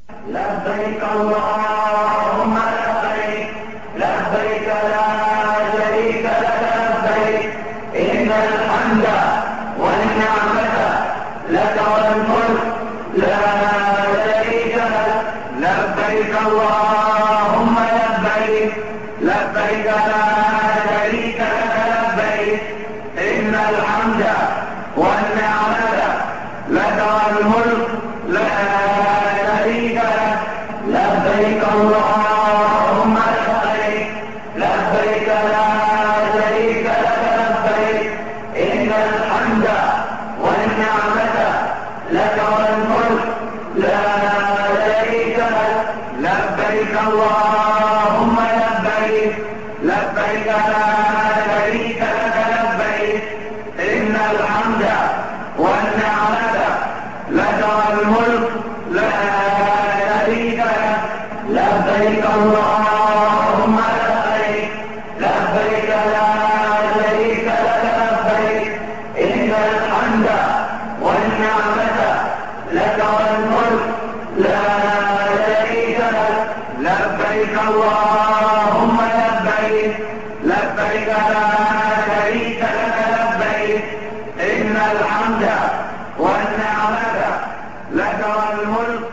لبيك اللهم لبيك، لبيك لا شريك لك لبيك، إن الحمد والنعمة لك والملك لا شريك لك. لبيك اللهم لبيك، لبيك لا شريك لك لبيك، إن الحمد والنعمة لك والملك لا شريك لك. لبيك اللهم لبيك، لبيك لا شريك لك لبيك، إن الحمد والنعمة لك والملك لا شريك لك. لبيك اللهم لبيك، لبيك لا شريك لك لبيك، إن الحمد والنعمة لك والملك لا شريك لك. لبيك اللهم لبيك، لبيك لا شريك لك لبيك، إن الحمد والنعمة لك والملك لا شريك لك. لبيك اللهم لبيك، لبيك لا شريك لك لبيك، إن الحمد والنعمة لك والملك